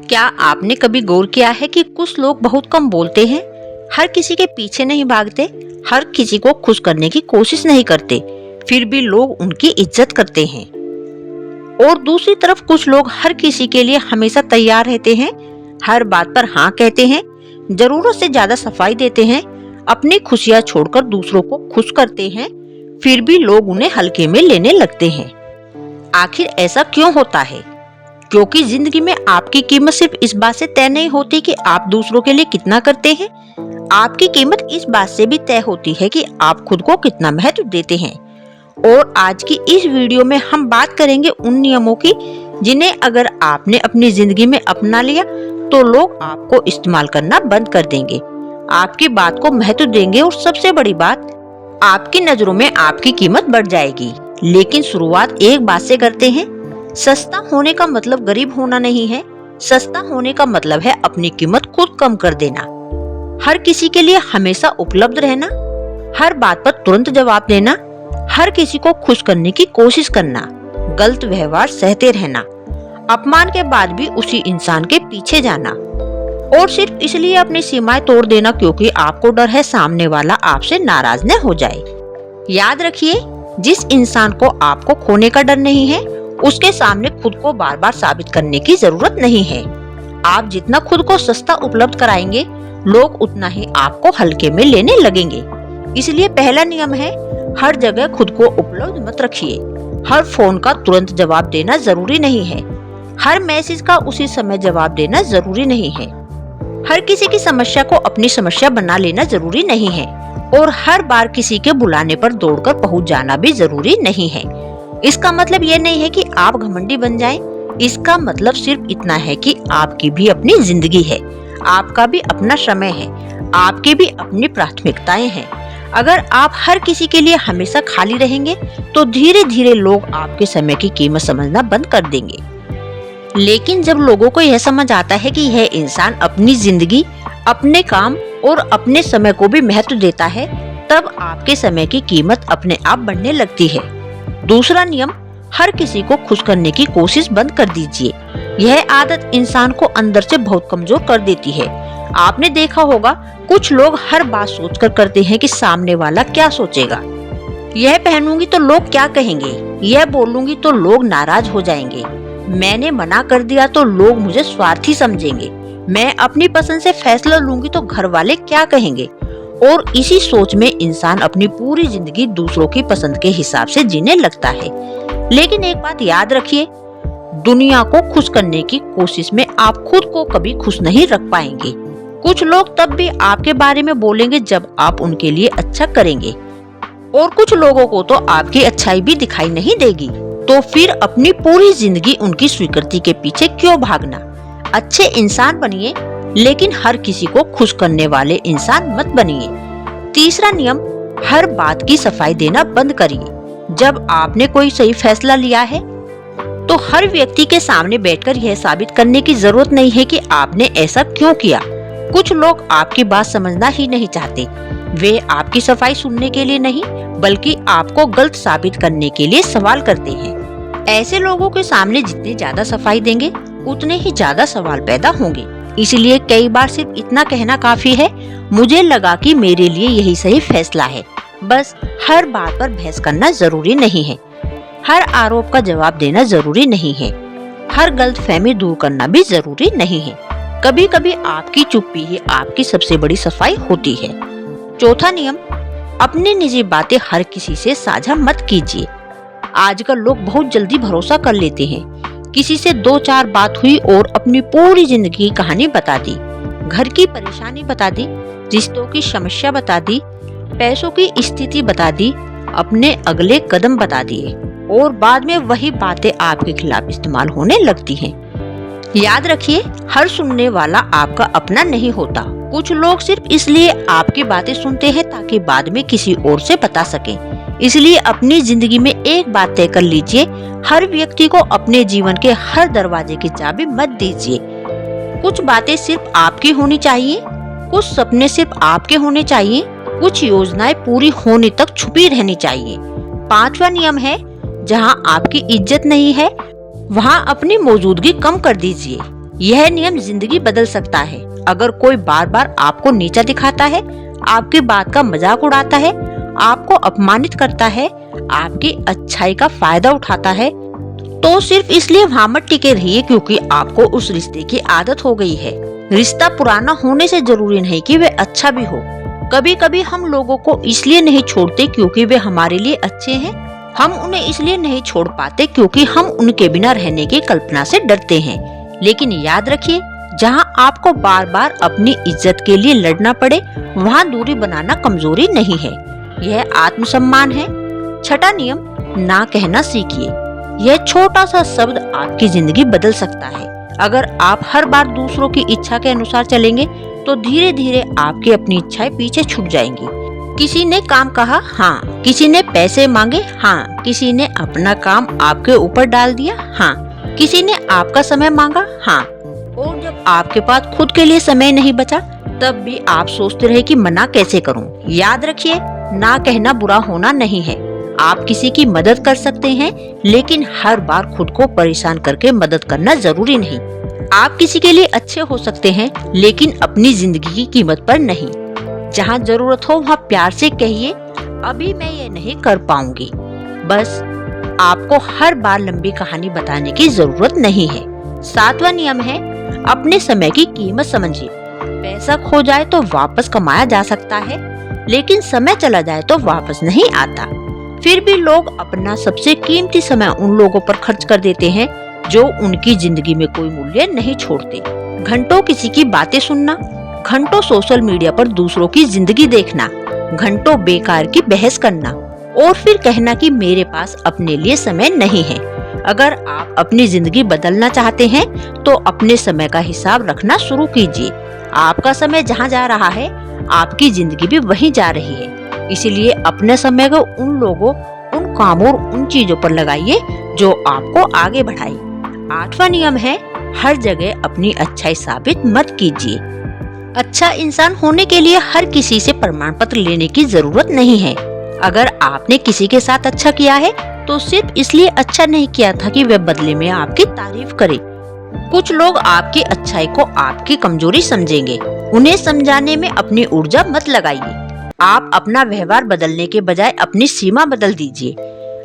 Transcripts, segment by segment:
क्या आपने कभी गौर किया है कि कुछ लोग बहुत कम बोलते हैं, हर किसी के पीछे नहीं भागते, हर किसी को खुश करने की कोशिश नहीं करते, फिर भी लोग उनकी इज्जत करते हैं। और दूसरी तरफ कुछ लोग हर किसी के लिए हमेशा तैयार रहते हैं, हर बात पर हाँ कहते हैं, जरूरत से ज्यादा सफाई देते हैं, अपनी खुशियां छोड़कर दूसरों को खुश करते हैं, फिर भी लोग उन्हें हल्के में लेने लगते हैं। आखिर ऐसा क्यों होता है? क्योंकि जिंदगी में आपकी कीमत सिर्फ इस बात से तय नहीं होती कि आप दूसरों के लिए कितना करते हैं, आपकी कीमत इस बात से भी तय होती है कि आप खुद को कितना महत्व देते हैं। और आज की इस वीडियो में हम बात करेंगे उन नियमों की जिन्हें अगर आपने अपनी जिंदगी में अपना लिया तो लोग आपको इस्तेमाल करना बंद कर देंगे, आपकी बात को महत्व देंगे और सबसे बड़ी बात, आपकी नजरों में आपकी कीमत बढ़ जाएगी। लेकिन शुरुआत एक बात से करते हैं। सस्ता होने का मतलब गरीब होना नहीं है, सस्ता होने का मतलब है अपनी कीमत खुद कम कर देना, हर किसी के लिए हमेशा उपलब्ध रहना, हर बात पर तुरंत जवाब देना, हर किसी को खुश करने की कोशिश करना, गलत व्यवहार सहते रहना, अपमान के बाद भी उसी इंसान के पीछे जाना और सिर्फ इसलिए अपनी सीमाएं तोड़ देना क्योंकि आपको डर है सामने वाला आपसे नाराज न हो जाए। याद रखिए, जिस इंसान को आपको खोने का डर नहीं है उसके सामने खुद को बार बार साबित करने की जरूरत नहीं है। आप जितना खुद को सस्ता उपलब्ध कराएंगे लोग उतना ही आपको हल्के में लेने लगेंगे। इसलिए पहला नियम है, हर जगह खुद को उपलब्ध मत रखिए। हर फोन का तुरंत जवाब देना जरूरी नहीं है, हर मैसेज का उसी समय जवाब देना जरूरी नहीं है, हर किसी की समस्या को अपनी समस्या बना लेना जरूरी नहीं है और हर बार किसी के बुलाने पर दौड़कर पहुंच जाना भी जरूरी नहीं है। इसका मतलब ये नहीं है कि आप घमंडी बन जाएं, इसका मतलब सिर्फ इतना है कि आपकी भी अपनी जिंदगी है, आपका भी अपना समय है, आपकी भी अपनी प्राथमिकताएं हैं। अगर आप हर किसी के लिए हमेशा खाली रहेंगे तो धीरे धीरे लोग आपके समय की कीमत समझना बंद कर देंगे। लेकिन जब लोगों को यह समझ आता है कि यह इंसान अपनी जिंदगी, अपने काम और अपने समय को भी महत्व देता है, तब आपके समय की कीमत अपने आप बढ़ने लगती है। दूसरा नियम, हर किसी को खुश करने की कोशिश बंद कर दीजिए। यह आदत इंसान को अंदर से बहुत कमजोर कर देती है। आपने देखा होगा, कुछ लोग हर बात सोचकर करते हैं कि सामने वाला क्या सोचेगा, यह पहनूंगी तो लोग क्या कहेंगे, यह बोलूंगी तो लोग नाराज हो जाएंगे, मैंने मना कर दिया तो लोग मुझे स्वार्थी समझेंगे, मैं अपनी पसंद से फैसला लूंगी तो घर वाले क्या कहेंगे। और इसी सोच में इंसान अपनी पूरी जिंदगी दूसरों की पसंद के हिसाब से जीने लगता है। लेकिन एक बात याद रखिए, दुनिया को खुश करने की कोशिश में आप खुद को कभी खुश नहीं रख पाएंगे। कुछ लोग तब भी आपके बारे में बोलेंगे जब आप उनके लिए अच्छा करेंगे और कुछ लोगों को तो आपकी अच्छाई भी दिखाई नहीं देगी। तो फिर अपनी पूरी जिंदगी उनकी स्वीकृति के पीछे क्यों भागना? अच्छे इंसान बनिए, लेकिन हर किसी को खुश करने वाले इंसान मत बनिए। तीसरा नियम, हर बात की सफाई देना बंद करिए। जब आपने कोई सही फैसला लिया है तो हर व्यक्ति के सामने बैठकर यह साबित करने की जरूरत नहीं है कि आपने ऐसा क्यों किया। कुछ लोग आपकी बात समझना ही नहीं चाहते, वे आपकी सफाई सुनने के लिए नहीं बल्कि आपको गलत साबित करने के लिए सवाल करते हैं। ऐसे लोगों के सामने जितनी ज्यादा सफाई देंगे उतने ही ज्यादा सवाल पैदा होंगे। इसलिए कई बार सिर्फ इतना कहना काफी है, मुझे लगा कि मेरे लिए यही सही फैसला है। बस हर बात पर बहस करना जरूरी नहीं है, हर आरोप का जवाब देना जरूरी नहीं है, हर गलतफहमी दूर करना भी जरूरी नहीं है। कभी कभी आपकी चुप्पी ही आपकी सबसे बड़ी सफाई होती है। चौथा नियम, अपनी निजी बातें हर किसी से साझा मत कीजिए। आजकल लोग बहुत जल्दी भरोसा कर लेते हैं। किसी से 2-4 बात हुई और अपनी पूरी जिंदगी की कहानी बता दी, घर की परेशानी बता दी, रिश्तों की समस्या बता दी, पैसों की स्थिति बता दी, अपने अगले कदम बता दिए और बाद में वही बातें आपके खिलाफ इस्तेमाल होने लगती हैं। याद रखिए, हर सुनने वाला आपका अपना नहीं होता। कुछ लोग सिर्फ इसलिए आपकी बातें सुनते हैं ताकि बाद में किसी और से बता सकें। इसलिए अपनी जिंदगी में एक बात तय कर लीजिए, हर व्यक्ति को अपने जीवन के हर दरवाजे की चाबी मत दीजिए। कुछ बातें सिर्फ आपकी होनी चाहिए, कुछ सपने सिर्फ आपके होने चाहिए, कुछ योजनाएं पूरी होने तक छुपी रहनी चाहिए। 5वां नियम है, जहां आपकी इज्जत नहीं है वहां अपनी मौजूदगी कम कर दीजिए। यह नियम जिंदगी बदल सकता है। अगर कोई बार बार आपको नीचा दिखाता है, आपकी बात का मजाक उड़ाता है, आपको अपमानित करता है, आपकी अच्छाई का फायदा उठाता है, तो सिर्फ इसलिए वहाँ मत टिके रहिए क्योंकि आपको उस रिश्ते की आदत हो गई है। रिश्ता पुराना होने से जरूरी नहीं कि वे अच्छा भी हो। कभी कभी हम लोगों को इसलिए नहीं छोड़ते क्योंकि वे हमारे लिए अच्छे हैं। हम उन्हें इसलिए नहीं छोड़ पाते क्योंकि हम उनके बिना रहने की कल्पना से डरते हैं। लेकिन याद रखिए, जहां आपको बार बार अपनी इज्जत के लिए लड़ना पड़े, वहां दूरी बनाना कमजोरी नहीं है, यह आत्मसम्मान है। छठा नियम, ना कहना सीखिए। यह छोटा सा शब्द आपकी जिंदगी बदल सकता है। अगर आप हर बार दूसरों की इच्छा के अनुसार चलेंगे तो धीरे धीरे आपकी अपनी इच्छाएं पीछे छूट जाएंगी। किसी ने काम कहा, हाँ। किसी ने पैसे मांगे, हाँ। किसी ने अपना काम आपके ऊपर डाल दिया, हाँ। किसी ने आपका समय मांगा, हाँ। और जब आपके पास खुद के लिए समय नहीं बचा, तब भी आप सोचते रहे कि मना कैसे करूं। याद रखिए, ना कहना बुरा होना नहीं है। आप किसी की मदद कर सकते हैं, लेकिन हर बार खुद को परेशान करके मदद करना जरूरी नहीं। आप किसी के लिए अच्छे हो सकते हैं, लेकिन अपनी जिंदगी की कीमत पर नहीं। जहाँ जरूरत हो वहाँ प्यार से कहिए, अभी मैं ये नहीं कर पाऊंगी। बस आपको हर बार लंबी कहानी बताने की जरूरत नहीं है। सातवां नियम है, अपने समय की कीमत समझिए। पैसा खो जाए तो वापस कमाया जा सकता है, लेकिन समय चला जाए तो वापस नहीं आता। फिर भी लोग अपना सबसे कीमती समय उन लोगों पर खर्च कर देते हैं जो उनकी जिंदगी में कोई मूल्य नहीं छोड़ते। घंटों किसी की बातें सुनना, घंटों सोशल मीडिया पर दूसरों की जिंदगी देखना, घंटों बेकार की बहस करना और फिर कहना कि मेरे पास अपने लिए समय नहीं है। अगर आप अपनी जिंदगी बदलना चाहते हैं तो अपने समय का हिसाब रखना शुरू कीजिए। आपका समय जहाँ जा रहा है, आपकी जिंदगी भी वहीं जा रही है। इसीलिए अपने समय को उन लोगों, उन कामों और उन चीजों पर लगाइए जो आपको आगे बढ़ाए। आठवां नियम है, हर जगह अपनी अच्छाई साबित मत कीजिए। अच्छा इंसान होने के लिए हर किसी से प्रमाण पत्र लेने की जरूरत नहीं है। अगर आपने किसी के साथ अच्छा किया है तो सिर्फ इसलिए अच्छा नहीं किया था कि वह बदले में आपकी तारीफ करे। कुछ लोग आपकी अच्छाई को आपकी कमजोरी समझेंगे। उन्हें समझाने में अपनी ऊर्जा मत लगाइए। आप अपना व्यवहार बदलने के बजाय अपनी सीमा बदल दीजिए।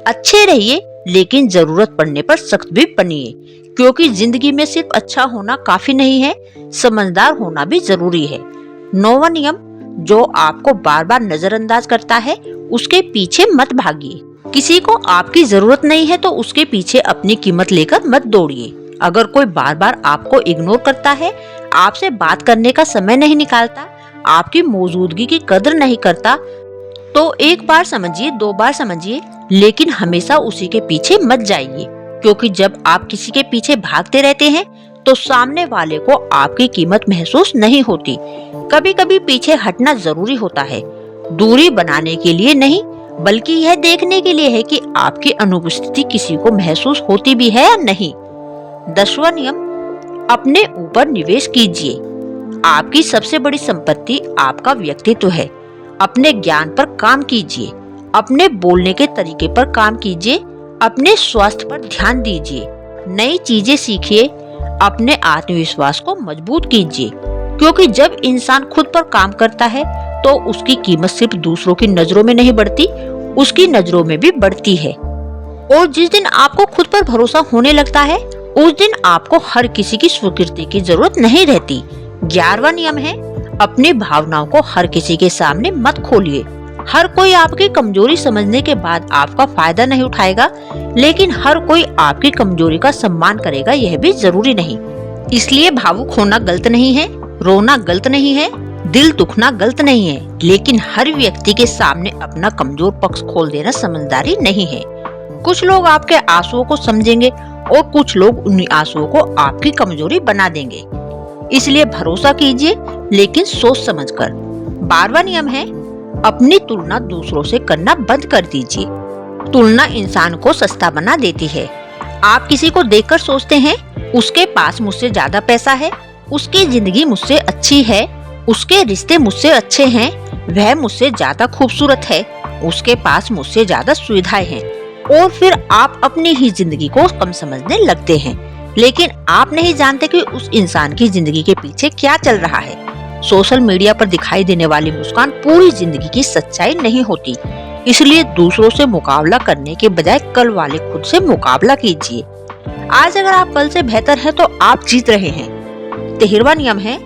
अच्छे रहिए, लेकिन जरूरत पड़ने पर सख्त भी बनिए, क्योंकि जिंदगी में सिर्फ अच्छा होना काफी नहीं है, समझदार होना भी जरूरी है। नौवां नियम, जो आपको बार बार नजरअंदाज करता है उसके पीछे मत भागिए। किसी को आपकी जरूरत नहीं है तो उसके पीछे अपनी कीमत लेकर मत दौड़िए। अगर कोई बार बार आपको इग्नोर करता है, आपसे बात करने का समय नहीं निकालता, आपकी मौजूदगी की कदर नहीं करता, तो एक बार समझिए, दो बार समझिए, लेकिन हमेशा उसी के पीछे मत जाइए। क्योंकि जब आप किसी के पीछे भागते रहते हैं तो सामने वाले को आपकी कीमत महसूस नहीं होती। कभी कभी पीछे हटना जरूरी होता है, दूरी बनाने के लिए नहीं, बल्कि यह देखने के लिए है कि आपकी अनुपस्थिति किसी को महसूस होती भी है या नहीं। 10वां नियम, अपने ऊपर निवेश कीजिए। आपकी सबसे बड़ी संपत्ति आपका व्यक्तित्व है। अपने ज्ञान पर काम कीजिए, अपने बोलने के तरीके पर काम कीजिए, अपने स्वास्थ्य पर ध्यान दीजिए, नई चीजें सीखिए, अपने आत्मविश्वास को मजबूत कीजिए। क्योंकि जब इंसान खुद पर काम करता है तो उसकी कीमत सिर्फ दूसरों की नजरों में नहीं बढ़ती, उसकी नजरों में भी बढ़ती है। और जिस दिन आपको खुद पर भरोसा होने लगता है, उस दिन आपको हर किसी की स्वीकृति की जरूरत नहीं रहती। 11वां नियम है, अपनी भावनाओं को हर किसी के सामने मत खोलिए। हर कोई आपकी कमजोरी समझने के बाद आपका फायदा नहीं उठाएगा, लेकिन हर कोई आपकी कमजोरी का सम्मान करेगा, यह भी जरूरी नहीं। इसलिए भावुक होना गलत नहीं है, रोना गलत नहीं है, दिल दुखना गलत नहीं है, लेकिन हर व्यक्ति के सामने अपना कमजोर पक्ष खोल देना समझदारी नहीं है। कुछ लोग आपके आंसुओं को समझेंगे और कुछ लोग उन आंसुओं को आपकी कमजोरी बना देंगे। इसलिए भरोसा कीजिए, लेकिन सोच समझकर। 12वां नियम है, अपनी तुलना दूसरों से करना बंद कर दीजिए। तुलना इंसान को सस्ता बना देती है। आप किसी को देखकर सोचते हैं, उसके पास मुझसे ज्यादा पैसा है, उसकी जिंदगी मुझसे अच्छी है, उसके रिश्ते मुझसे अच्छे हैं, वह मुझसे ज्यादा खूबसूरत है, उसके पास मुझसे ज्यादा सुविधाएं हैं, और फिर आप अपनी ही जिंदगी को कम समझने लगते हैं। लेकिन आप नहीं जानते कि उस इंसान की जिंदगी के पीछे क्या चल रहा है। सोशल मीडिया पर दिखाई देने वाली मुस्कान पूरी जिंदगी की सच्चाई नहीं होती। इसलिए दूसरों से मुकाबला करने के बजाय कल वाले खुद से मुकाबला कीजिए। आज अगर आप कल से बेहतर हैं तो आप जीत रहे हैं। 13वां नियम है,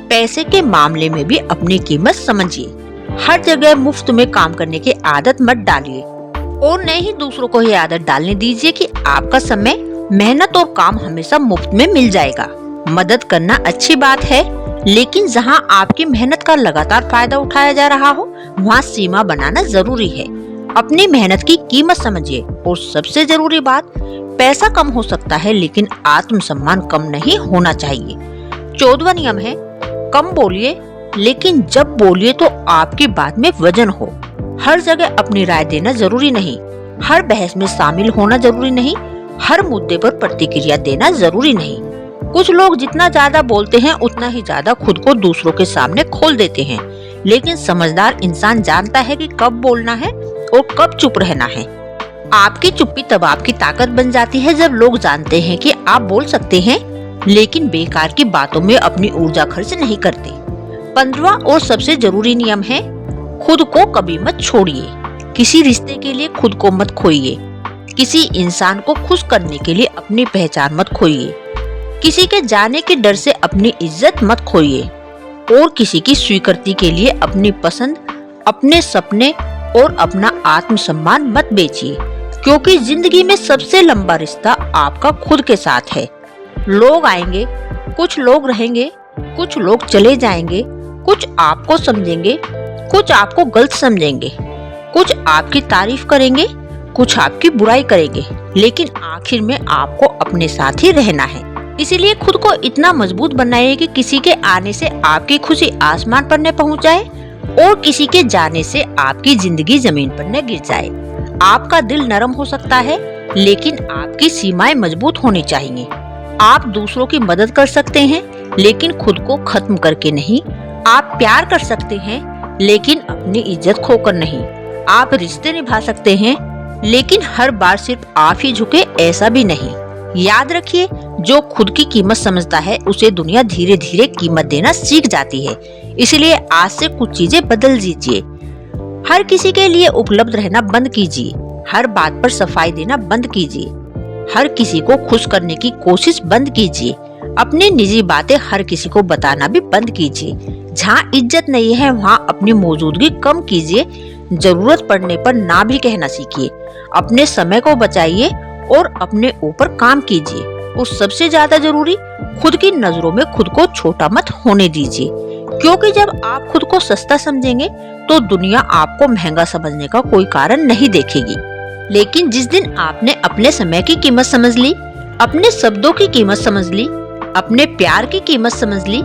पैसे के मामले में भी अपनी कीमत समझिए। हर जगह मुफ्त में काम करने की आदत मत डालिए और न ही दूसरों को ये आदत डालने दीजिए कि आपका समय, मेहनत और काम हमेशा मुफ्त में मिल जाएगा। मदद करना अच्छी बात है, लेकिन जहां आपकी मेहनत का लगातार फायदा उठाया जा रहा हो वहां सीमा बनाना जरूरी है। अपनी मेहनत की कीमत समझिए और सबसे जरूरी बात, पैसा कम हो सकता है लेकिन आत्मसम्मान कम नहीं होना चाहिए। 14वां नियम है, कम बोलिए लेकिन जब बोलिए तो आपकी बात में वजन हो। हर जगह अपनी राय देना जरूरी नहीं, हर बहस में शामिल होना जरूरी नहीं, हर मुद्दे पर प्रतिक्रिया देना जरूरी नहीं। कुछ लोग जितना ज्यादा बोलते हैं उतना ही ज्यादा खुद को दूसरों के सामने खोल देते हैं, लेकिन समझदार इंसान जानता है कि कब बोलना है और कब चुप रहना है। आपकी चुप्पी तब आपकी ताकत बन जाती है जब लोग जानते हैं कि आप बोल सकते हैं लेकिन बेकार की बातों में अपनी ऊर्जा खर्च नहीं करते। 15वां और सबसे जरूरी नियम है, खुद को कभी मत छोड़िए। किसी रिश्ते के लिए खुद को मत खोइए। किसी इंसान को खुश करने के लिए अपनी पहचान मत खोइए। किसी के जाने के डर से अपनी इज्जत मत खोइए और किसी की स्वीकृति के लिए अपनी पसंद, अपने सपने और अपना आत्मसम्मान मत बेचिए, क्योंकि जिंदगी में सबसे लंबा रिश्ता आपका खुद के साथ है। लोग आएंगे, कुछ लोग रहेंगे, कुछ लोग चले जाएंगे, कुछ आपको समझेंगे, कुछ आपको गलत समझेंगे, कुछ आपकी तारीफ करेंगे, कुछ आपकी बुराई करेंगे, लेकिन आखिर में आपको अपने साथ ही रहना है। इसीलिए खुद को इतना मजबूत बनाइए कि किसी के आने से आपकी खुशी आसमान पर न पहुंच जाए और किसी के जाने से आपकी जिंदगी जमीन पर न गिर जाए। आपका दिल नरम हो सकता है, लेकिन आपकी सीमाएं मजबूत होनी चाहिए। आप दूसरों की मदद कर सकते हैं, लेकिन खुद को खत्म करके नहीं। आप प्यार कर सकते हैं, लेकिन अपनी इज्जत खोकर नहीं। आप रिश्ते निभा सकते हैं, लेकिन हर बार सिर्फ आप ही झुके ऐसा भी नहीं। याद रखिए, जो खुद की कीमत समझता है उसे दुनिया धीरे धीरे कीमत देना सीख जाती है। इसलिए आज से कुछ चीजें बदल दीजिए। हर किसी के लिए उपलब्ध रहना बंद कीजिए। हर बात पर सफाई देना बंद कीजिए। हर किसी को खुश करने की कोशिश बंद कीजिए। अपनी निजी बातें हर किसी को बताना भी बंद कीजिए। जहाँ इज्जत नहीं है वहाँ अपनी मौजूदगी कम कीजिए। जरूरत पड़ने पर ना भी कहना सीखिए। अपने समय को बचाइए और अपने ऊपर काम कीजिए। और सबसे ज्यादा जरूरी, खुद की नजरों में खुद को छोटा मत होने दीजिए, क्योंकि जब आप खुद को सस्ता समझेंगे तो दुनिया आपको महंगा समझने का कोई कारण नहीं देखेगी। लेकिन जिस दिन आपने अपने समय की कीमत समझ ली, अपने शब्दों की कीमत समझ ली, अपने प्यार की कीमत समझ ली,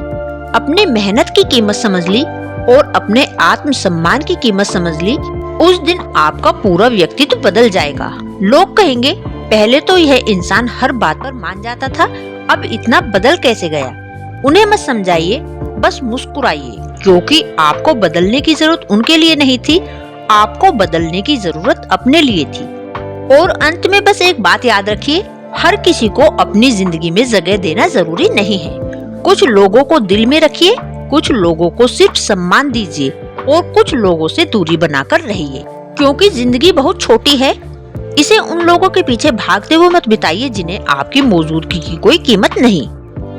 अपने मेहनत की कीमत समझ ली और अपने आत्मसम्मान की कीमत समझ ली, उस दिन आपका पूरा व्यक्तित्व बदल जाएगा। लोग कहेंगे, पहले तो यह इंसान हर बात पर मान जाता था, अब इतना बदल कैसे गया। उन्हें मत समझाइए, बस मुस्कुराइए, क्योंकि आपको बदलने की जरूरत उनके लिए नहीं थी, आपको बदलने की जरूरत अपने लिए थी। और अंत में बस एक बात याद रखिए, हर किसी को अपनी जिंदगी में जगह देना जरूरी नहीं है। कुछ लोगों को दिल में रखिए, कुछ लोगों को सिर्फ सम्मान दीजिए और कुछ लोगों से दूरी बनाकर रहिए, क्योंकि जिंदगी बहुत छोटी है। इसे उन लोगों के पीछे भागते हुए मत बिताइए जिन्हें आपकी मौजूदगी की कोई कीमत नहीं।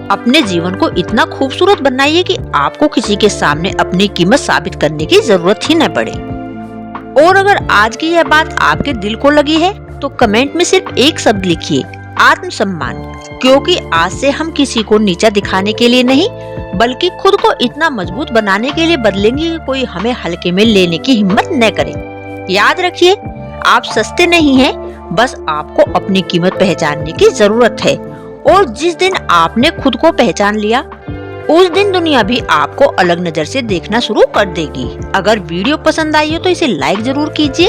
अपने जीवन को इतना खूबसूरत बनाइए कि आपको किसी के सामने अपनी कीमत साबित करने की जरूरत ही न पड़े। और अगर आज की यह बात आपके दिल को लगी है तो कमेंट में सिर्फ एक शब्द लिखिए, आत्मसम्मान, क्योंकि आज से हम किसी को नीचा दिखाने के लिए नहीं, बल्कि खुद को इतना मजबूत बनाने के लिए बदलेंगे कि कोई हमें हल्के में लेने की हिम्मत न करे। याद रखिए, आप सस्ते नहीं हैं, बस आपको अपनी कीमत पहचानने की जरूरत है। और जिस दिन आपने खुद को पहचान लिया, उस दिन दुनिया भी आपको अलग नजर से देखना शुरू कर देगी। अगर वीडियो पसंद आई हो तो इसे लाइक जरूर कीजिए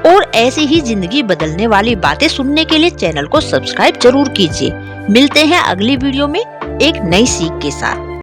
और ऐसी ही जिंदगी बदलने वाली बातें सुनने के लिए चैनल को सब्सक्राइब जरूर कीजिए। मिलते हैं अगली वीडियो में एक नई सीख के साथ।